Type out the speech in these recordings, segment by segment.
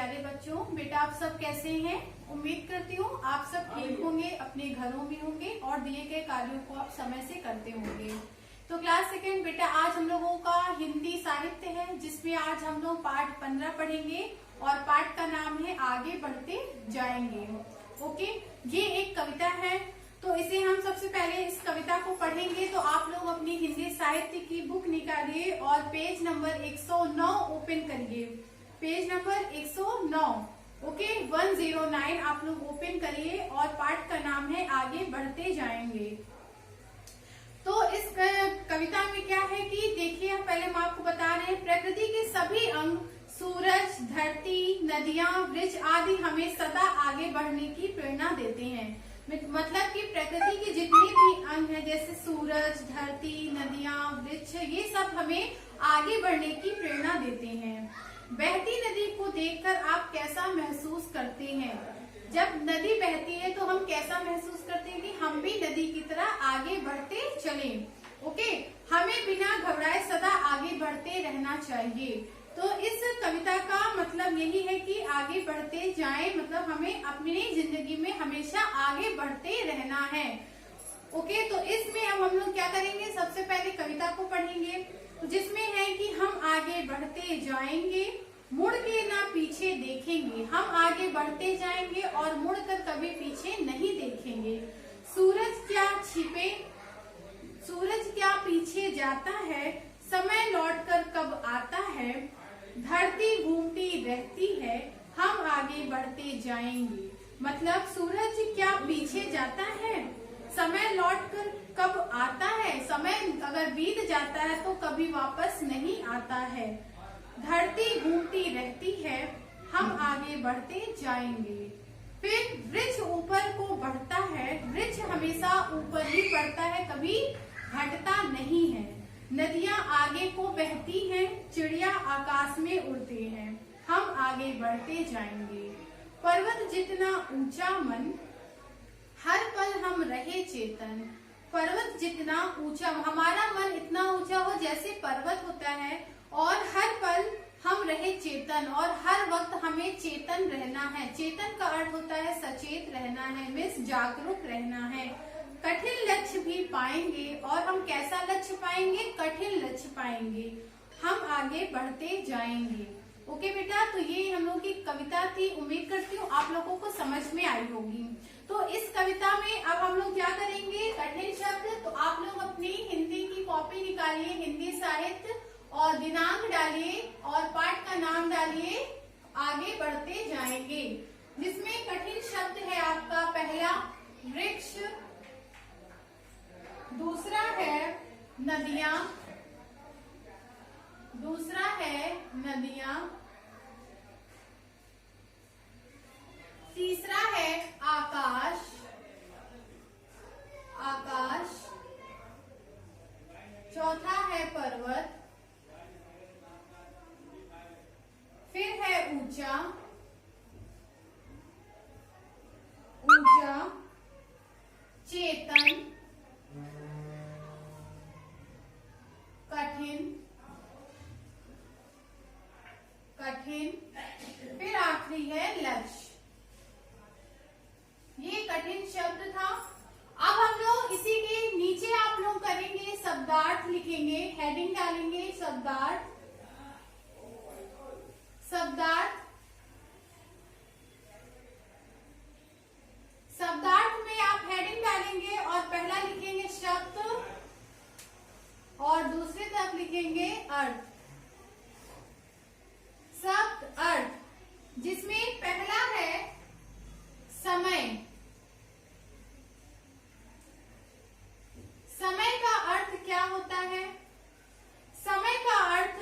प्यारे बच्चों, बेटा आप सब कैसे हैं? उम्मीद करती हूँ आप सब ठीक होंगे, अपने घरों में होंगे और दिए गए कार्यों को आप समय से करते होंगे। तो क्लास सेकेंड बेटा आज हम लोगों का हिंदी साहित्य है, जिसमें आज हम लोग पाठ 15 पढ़ेंगे और पाठ का नाम है आगे बढ़ते जाएंगे। ओके, ये एक कविता है, तो इसे हम सबसे पहले इस कविता को पढ़ेंगे। तो आप लोग अपनी हिंदी साहित्य की बुक निकालिए और पेज नंबर 109 ओपन करिए। पेज नंबर 109, ओके 109 आप लोग ओपन करिए और पाठ का नाम है आगे बढ़ते जाएंगे। तो इस कविता में क्या है कि देखिए, पहले हम आपको बता रहे हैं, प्रकृति के सभी अंग सूरज, धरती, नदियां, वृक्ष आदि हमें सदा आगे बढ़ने की प्रेरणा देते हैं। मतलब कि प्रकृति के जितने भी अंग हैं, जैसे सूरज, धरती, नदियां, वृक्ष, ये सब हमें आगे बढ़ने की प्रेरणा देते हैं। बहती नदी को देखकर आप कैसा महसूस करते हैं? जब नदी बहती है तो हम कैसा महसूस करते हैं कि हम भी नदी की तरह आगे बढ़ते चलें। ओके, हमें बिना घबराए सदा आगे बढ़ते रहना चाहिए। तो इस कविता का मतलब यही है कि आगे बढ़ते जाएं, मतलब हमें अपनी जिंदगी में हमेशा आगे बढ़ते रहना है। ओके, तो इसमें अब हम लोग क्या करेंगे, सबसे पहले कविता को पढ़ेंगे, जिसमें है कि हम आगे बढ़ते जाएंगे, मुड़ के ना पीछे देखेंगे। हम आगे बढ़ते जाएंगे और मुड़कर कभी पीछे नहीं देखेंगे। सूरज क्या पीछे जाता है, समय लौटकर कब आता है। धरती घूमती रहती है, हम आगे बढ़ते जाएंगे। मतलब सूरज क्या पीछे जाता है, समय लौटकर कब आता है। समय अगर बीत जाता है तो कभी वापस नहीं आता है। धरती घूमती रहती है, हम आगे बढ़ते जाएंगे। फिर वृक्ष ऊपर को बढ़ता है, वृक्ष हमेशा ऊपर ही बढ़ता है, कभी घटता नहीं है। नदियां आगे को बहती हैं, चिड़िया आकाश में उड़ते हैं, हम आगे बढ़ते जाएंगे। पर्वत जितना ऊंचा मन, हर पल हम रहे चेतन। पर्वत जितना ऊंचा, हमारा मन इतना ऊंचा हो जैसे पर्वत होता है, और हर पल हम रहे चेतन, और हर वक्त हमें चेतन रहना है। चेतन का अर्थ होता है सचेत रहना है, मीन्स जागरूक रहना है। कठिन लक्ष्य भी पाएंगे, और हम कैसा लक्ष्य पाएंगे, कठिन लक्ष्य पाएंगे, हम आगे बढ़ते जाएंगे। ओके बेटा, तो ये हम लोग की कविता थी। उम्मीद करती हूँ आप लोगों को समझ में आई होगी। तो इस कविता में अब हम लोग क्या करेंगे, कठिन शब्द। तो आप लोग अपनी हिंदी की कॉपी निकालिए, हिंदी साहित्य, और दिनांक डालिए और पाठ का नाम डालिए, आगे बढ़ते जाएंगे। जिसमें कठिन शब्द है आपका पहला वृक्ष, दूसरा है नदियां, तीसरा है आकाश, चौथा है पर्वत, फिर है ऊंचा, चेतन, कठिन, फिर आखिरी है लक्ष्य। ये कठिन शब्द था। अब हम लोग इसी के नीचे आप लोग करेंगे शब्दार्थ, लिखेंगे, हेडिंग डालेंगे शब्दार्थ। शब्दार्थ में आप हेडिंग डालेंगे और पहला लिखेंगे शब्द और दूसरी तरफ लिखेंगे अर्थ। शब्द अर्थ, जिसमें पहला है समय। समय का अर्थ क्या होता है? समय का अर्थ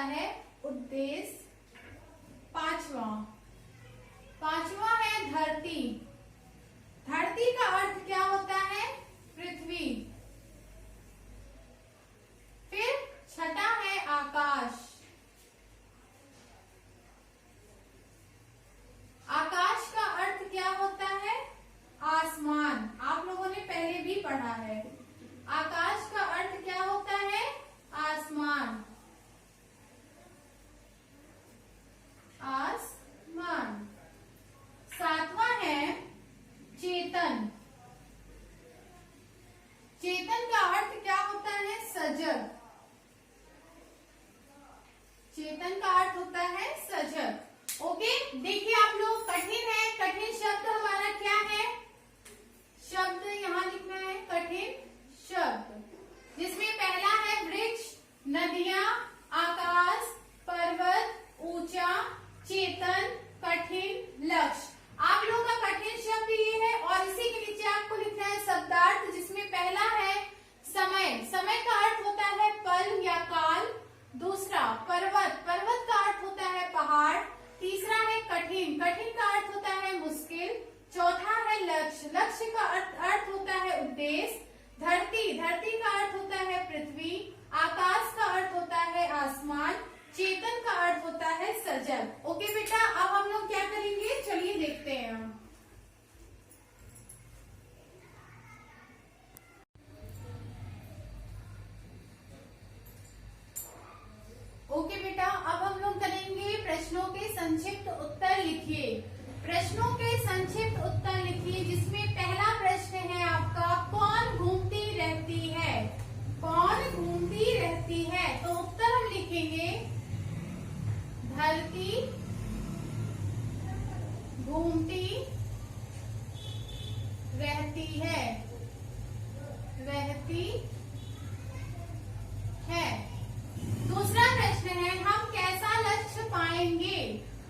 है उद्देश्य। पांचवा है धरती। धरती का अर्थ क्या होता है? पृथ्वी। फिर छठा है आकाश। आकाश का अर्थ क्या होता है? आसमान। आप लोगों ने पहले भी पढ़ा है। आकाश का अर्थ क्या होता है? आसमान। आसमान। सातवां है चेतन। चेतन का अर्थ क्या होता है? सजग। चेतन का अर्थ होता है सजग। ओके, देखिए आप लोग, कठिन है। कठिन शब्द हमारा क्या है? शब्द यहाँ लिखना है, कठिन शब्द, जिसमें पहला है वृक्ष, नदियां, आकाश, पर्वत, ऊंचा, चेतन, कठिन, लक्ष्य। आप लोगों का कठिन शब्द ये है। और इसी के नीचे आपको लिखना है शब्दार्थ, जिसमें पहला है समय। समय का अर्थ होता है पल या काल। दूसरा पर्वत। पर्वत का अर्थ होता है पहाड़। तीसरा है कठिन। कठिन का अर्थ होता है मुश्किल। चौथा है लक्ष्य। लक्ष्य का अर्थ होता है उद्देश्य। धरती। धरती का अर्थ होता है पृथ्वी। आकाश का अर्थ होता है आसमान। चेतन का अर्थ होता है सजग। ओके बेटा, अब हम लोग क्या करेंगे, चलिए देखते हैं। ओके बेटा, अब हम लोग करेंगे प्रश्नों के संक्षिप्त उत्तर लिखिए। प्रश्नों के संक्षिप्त उत्तर लिखिए, जिसमें पहला प्रश्न है आपका, कौन घूमती रहती है? कौन घूमती रहती है? तो उत्तर हम लिखेंगे, धरती घूमती रहती है। रहती है। दूसरा प्रश्न है, हम कैसा लक्ष्य पाएंगे?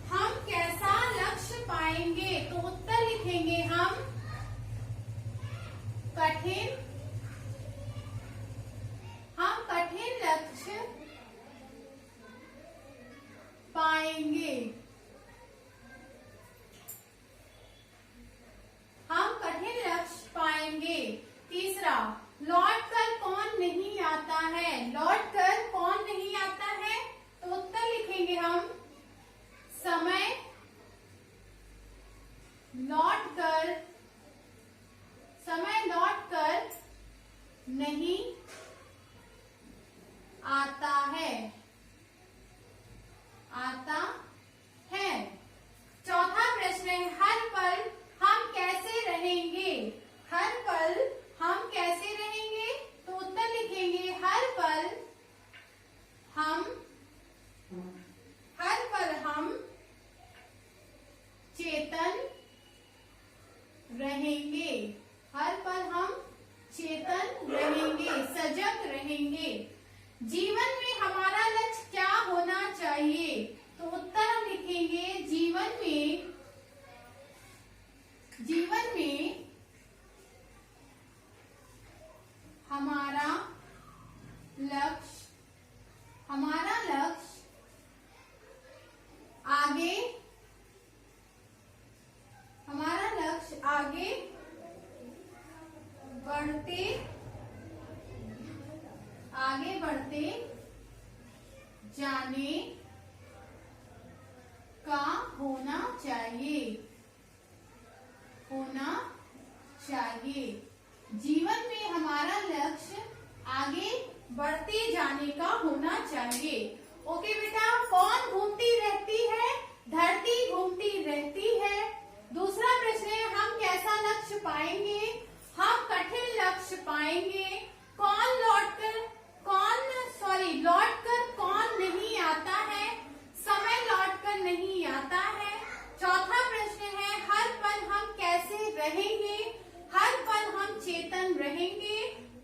हम कैसा लक्ष्य पाएंगे? तो उत्तर लिखेंगे हम, कठिन लक्ष्य पाएंगे। हम कठिन लक्ष्य पाएंगे। तीसरा, लौट कर कौन नहीं आता है? लौट कर कौन नहीं आता है? तो उत्तर लिखेंगे हम, समय लौट कर नहीं आता है। चौथा प्रश्न है, हर पल हम कैसे रहेंगे? हर पल हम कैसे रहेंगे? तो उत्तर लिखेंगे, हर पल हम चेतन रहेंगे। हर पल हम चेतन रहेंगे, सजग रहेंगे। जीवन में हमारा लक्ष्य क्या होना चाहिए? तो उत्तर हम लिखेंगे, जीवन में हमारा लक्ष्य आगे बढ़ते जाने का होना चाहिए। जीवन में हमारा लक्ष्य आगे बढ़ते जाने का होना चाहिए। ओके बेटा, कौन घूमती रहती है? धरती घूमती रहती है। दूसरा प्रश्न है, हम कैसा लक्ष्य पाएंगे? हम कठिन लक्ष्य पाएंगे। लौट कर कौन नहीं आता है? समय लौट कर नहीं आता है। चौथा प्रश्न है, हर पल हम कैसे रहेंगे? हर पल हम चेतन रहेंगे।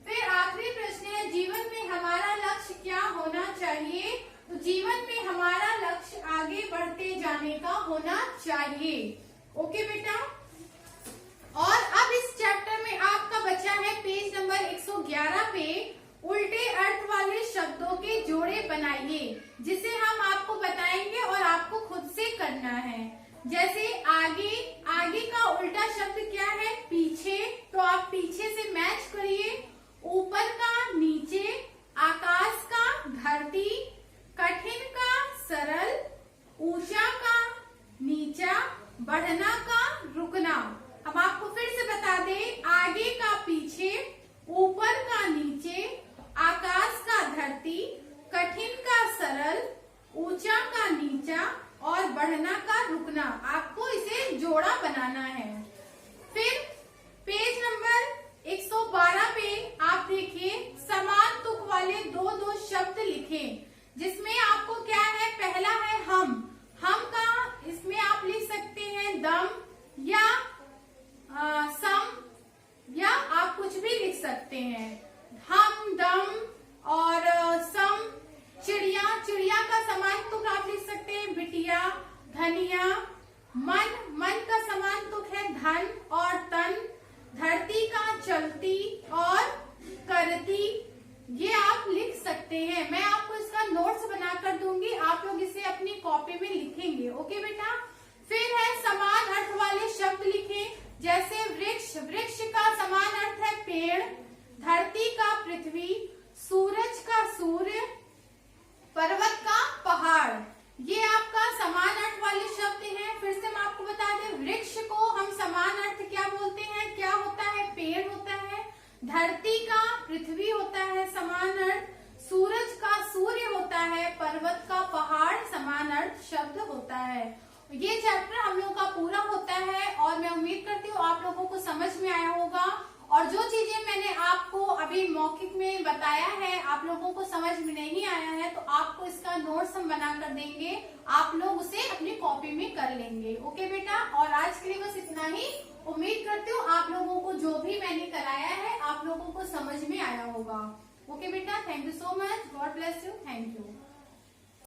फिर आखिरी प्रश्न है, जीवन में हमारा लक्ष्य क्या होना चाहिए? तो जीवन में हमारा लक्ष्य आगे बढ़ते जाने का होना चाहिए। ओके बेटा, और अब इस चैप्टर में आपका बचा है पेज नंबर 111 पे उल्टे अर्थ वाले शब्दों के जोड़े बनाइए जिसे हम आपको बताएंगे और आपको खुद से करना है। जैसे आगे, आगे का उल्टा शब्द क्या है? पीछे। तो आप पीछे से मैच करिए। ऊपर का नीचे, आकाश का धरती, कठिन का सरल, ऊंचा का नीचा, बढ़ना का रुकना। अब आपको फिर से बता दें, आगे का पीछे, ऊपर का नीचे, आकाश का धरती, कठिन का सरल, ऊंचा का नीचा और बढ़ना का रुकना। आपको इसे जोड़ा बनाना है। फिर पेज नंबर 112 पे आप देखिए, समान तुक वाले दो दो शब्द लिखें, जिसमें आपको क्या है? पहला है हम का इसमें आप लिख सकते हैं दम या सम, या आप कुछ भी लिख सकते हैं। हम, दम और सम। चिड़िया, चिड़िया का समान तुक आप लिख सकते हैं बिटिया, धनिया। मन, मन का समान तुक है धन और तन। धरती का चलती और करती, ये आप लिख सकते हैं। मैं आपको इसका नोट्स बनाकर दूंगी, आप लोग इसे अपनी कॉपी में लिखेंगे। ओके बेटा। फिर है समान अर्थ वाले शब्द लिखें, जैसे वृक्ष, वृक्ष का समान अर्थ है पेड़, धरती का पृथ्वी, सूरज का सूर्य, पर्वत का पहाड़। ये आपका समान अर्थ वाले शब्द हैं। फिर से मैं आपको बता दें, वृक्ष को हम समान अर्थ क्या बोलते हैं? क्या होता है? पेड़ होता है। धरती का पृथ्वी होता है समान अर्थ, सूरज का सूर्य होता है, पर्वत का पहाड़ समान अर्थ शब्द होता है। ये चैप्टर हम लोगों का पूरा होता है और मैं उम्मीद करती हूँ आप लोगों को समझ में आया होगा। और जो चीजें मैंने आपको अभी मौखिक में बताया है, आप लोगों को समझ में नहीं आया है, तो आपको इसका नोट्स हम बना कर देंगे, आप लोग उसे अपनी कॉपी में कर लेंगे। ओके बेटा। और आज के लिए बस इतना ही। उम्मीद करती हूँ आप लोगों को जो भी मैंने कराया है आप लोगों को समझ में आया होगा। ओके बेटा, thank you so much. God bless you. Thank you.